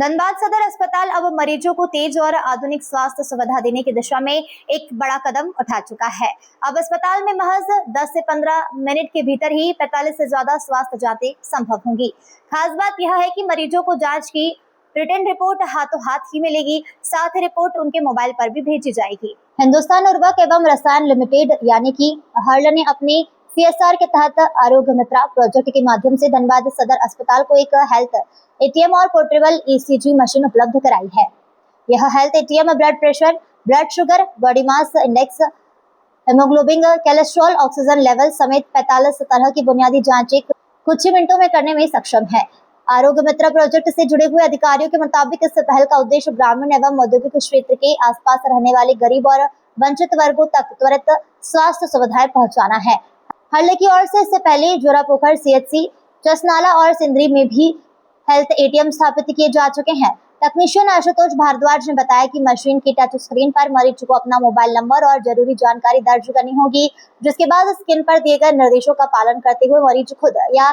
धनबाद सदर अस्पताल अब मरीजों को तेज और आधुनिक स्वास्थ्य सुविधा देने की दिशा में एक बड़ा कदम उठा चुका है। अब अस्पताल में महज 10 से 15 मिनट के भीतर ही 45 से ज्यादा स्वास्थ्य जांचें संभव होंगी। खास बात यह है कि मरीजों को जांच की रिटन रिपोर्ट हाथों हाथ ही मिलेगी, साथ ही रिपोर्ट उनके मोबाइल पर भी भेजी जाएगी। हिंदुस्तान उर्वरक एवं रसायन लिमिटेड यानी कि हर्ल ने अपने CSR के तहत आरोग्य मित्रा प्रोजेक्ट के माध्यम से धनबाद सदर अस्पताल को एक हेल्थ ATM और पोर्टेबल ECG मशीन उपलब्ध कराई है। यह health ATM blood pressure, blood sugar, body mass index, haemoglobin, cholesterol, oxygen level समेत 45 तरह की बुनियादी जांचें कुछ ही मिनटों में करने में सक्षम है। आरोग्य मित्र प्रोजेक्ट से जुड़े हुए अधिकारियों के मुताबिक इस पहल का उद्देश्य ग्रामीण एवं औद्योगिक क्षेत्र के आसपास रहने वाले गरीब और वंचित वर्गों तक त्वरित स्वास्थ्य सुविधाएं पहुंचाना है। हल्ले की ओर से इससे पहले जोरापोखर, CHC, चसनाला और सिंदरी में भी हेल्थ ATM स्थापित किए जा चुके हैं। तकनीशियन आशुतोष भारद्वाज ने बताया कि मशीन की टच स्क्रीन पर मरीज को अपना मोबाइल नंबर और जरूरी जानकारी दर्ज करनी होगी, जिसके बाद स्क्रीन पर दिए गए निर्देशों का पालन करते हुए मरीज खुद या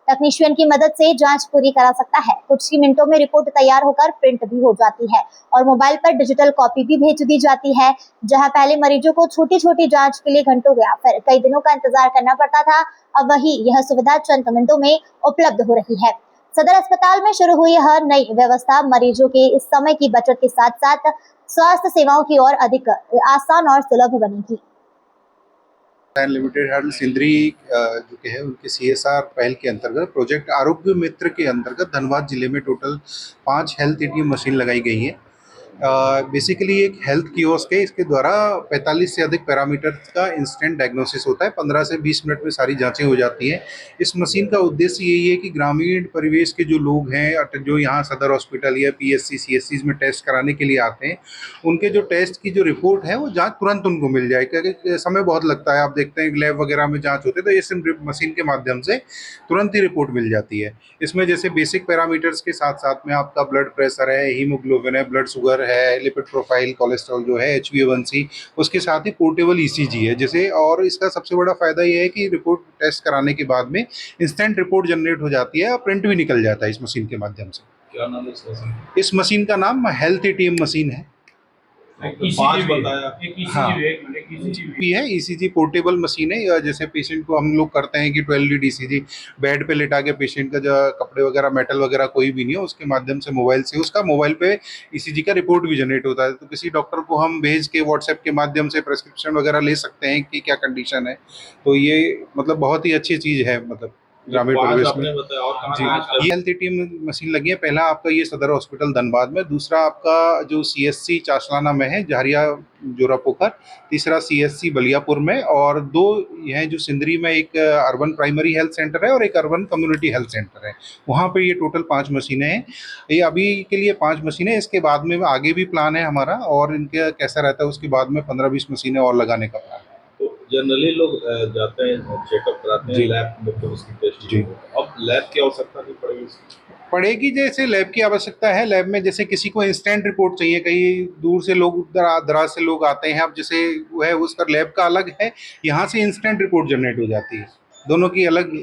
तकनीशियन की मदद से जांच पूरी करा सकता है। कुछ ही मिनटों में रिपोर्ट तैयार होकर प्रिंट भी हो जाती है और मोबाइल पर डिजिटल कॉपी भी भेज दी जाती है। जहां पहले मरीजों को छोटी छोटी जांच के लिए घंटों या फिर कई दिनों का इंतजार करना पड़ता था, अब वही यह सुविधा चंद मिनटों में उपलब्ध हो रही है। सदर अस्पताल में शुरू हुई यह नई व्यवस्था मरीजों के इस समय की बचत के साथ साथ स्वास्थ्य सेवाओं की ओर अधिक आसान और सुलभ बनेगी। लिमिटेड हर्ल सिंदरी जो कि है उनके CSR पहल के अंतर्गत प्रोजेक्ट आरोग्य मित्र के अंतर्गत धनबाद जिले में टोटल 5 हेल्थ ATM मशीन लगाई गई है। बेसिकली एक हेल्थ कियोस्क है, इसके द्वारा 45 से अधिक पैरामीटर्स का इंस्टेंट डायग्नोसिस होता है। 15 से 20 मिनट में सारी जांचें हो जाती हैं। इस मशीन का उद्देश्य यही है कि ग्रामीण परिवेश के जो लोग हैं, जो यहाँ सदर हॉस्पिटल या PSC CSCs में टेस्ट कराने के लिए आते हैं, उनके जो टेस्ट की जो रिपोर्ट है वो जांच तुरंत उनको मिल जाए, क्योंकि समय बहुत लगता है। आप देखते हैं लैब वगैरह में जांच होते हैं तो इस मशीन के माध्यम से तुरंत ही रिपोर्ट मिल जाती है। इसमें जैसे बेसिक पैरामीटर्स के साथ साथ में आपका ब्लड प्रेशर है, हीमोग्लोबिन है, ब्लड शुगर है, लिपिड प्रोफाइल, कोलेस्ट्रॉल जो है, HbA1c, उसके साथ ही पोर्टेबल ECG है जैसे। और इसका सबसे बड़ा फायदा ये है कि रिपोर्ट टेस्ट कराने के बाद में इंस्टेंट रिपोर्ट जनरेट हो जाती है और प्रिंट भी निकल जाता है इस मशीन के माध्यम से। क्या नाम है इस मशीन? इस मशीन का नाम हेल्थ ATM मशीन है। पांच बताया। हाँ, है ECG पोर्टेबल मशीन है। या जैसे पेशेंट को हम लोग करते हैं कि 12 लीड ECG बेड पे लेटा के पेशेंट का जो कपड़े वगैरह, मेटल वगैरह कोई भी नहीं है, उसके माध्यम से मोबाइल से उसका मोबाइल पे ECG का रिपोर्ट भी जनरेट होता है। तो किसी डॉक्टर को हम भेज के WhatsApp के माध्यम से प्रेस्क्रिप्शन वगैरह ले सकते हैं कि क्या कंडीशन है। तो ये मतलब बहुत ही अच्छी चीज़ है, मतलब ग्रामीण परिवेश में। जी, ये हेल्थ ATM मशीन लगी है। पहला आपका ये सदर हॉस्पिटल धनबाद में, दूसरा आपका जो CSC चासलाना में है, जहरिया जोरापोखर, तीसरा CSC बलियापुर में, और 2 हैं जो सिंदरी में, एक अर्बन प्राइमरी हेल्थ सेंटर है और एक अर्बन कम्युनिटी हेल्थ सेंटर है। वहाँ पे ये टोटल 5 मशीनें हैं। ये अभी के लिए 5 मशीनें, इसके बाद में आगे भी प्लान है हमारा, और इनके कैसा रहता है उसके बाद में 15-20 मशीनें और लगाने का प्लान है। जनरली लोग जाते हैं, चेकअप कराते हैं लैब में, तो उसकी टेस्टिंग। अब लैब की आवश्यकता नहीं पड़ेगी। जैसे लैब की आवश्यकता है, लैब में जैसे किसी को इंस्टेंट रिपोर्ट चाहिए, कहीं दूर से लोग, दराज से लोग आते हैं, अब जैसे वो है उसका लैब का अलग है, यहाँ से इंस्टेंट रिपोर्ट जनरेट हो जाती है, दोनों की अलग।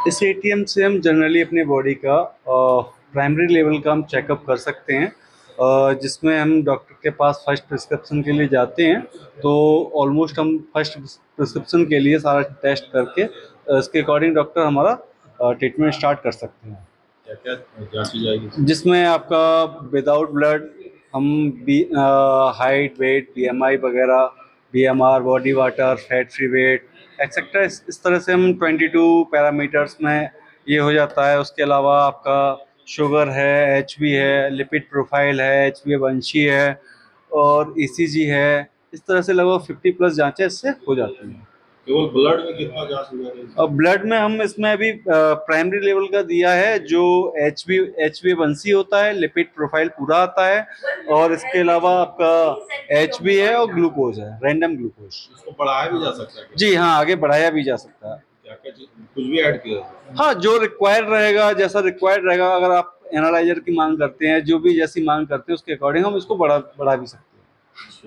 इस ATM से हम जनरली अपने बॉडी का प्राइमरी लेवल का हम चेकअप कर सकते हैं, जिसमें हम डॉक्टर के पास फर्स्ट प्रिस्क्रिप्शन के लिए जाते हैं। तो ऑलमोस्ट हम फर्स्ट प्रिस्क्रिप्शन के लिए सारा टेस्ट करके इसके अकॉर्डिंग डॉक्टर हमारा ट्रीटमेंट स्टार्ट कर सकते हैं। क्या जांची जाएगी? जिसमें आपका विदाउट ब्लड हम हाइट, वेट, BMI वगैरह, BMR, body water, fat free weight etcetera, इस तरह से हम 22 पैरामीटर्स में ये हो जाता है। उसके अलावा आपका शुगर है, HB है, लिपिड प्रोफाइल है, HbA1c है और ECG है। इस तरह से लगभग 50+ जांचें इससे हो जाती हैं। केवल ब्लड में कितना जांच हो रही है? अब ब्लड में हम इसमें अभी प्राइमरी लेवल का दिया है, जो HbA1c होता है, लिपिड प्रोफाइल पूरा आता है, और इसके अलावा आपका HB है और ग्लूकोज है, रैंडम ग्लूकोज। इसको बढ़ाया भी जा सकता है? जी हाँ, आगे बढ़ाया भी जा सकता है। क्या कुछ भी ऐड किया? हाँ, जो रिक्वायर्ड रहेगा, जैसा रिक्वायर्ड रहेगा, अगर आप एनालाइजर की मांग करते हैं, जो भी जैसी मांग करते हैं, उसके अकॉर्डिंग हम इसको बढ़ा भी सकते हैं।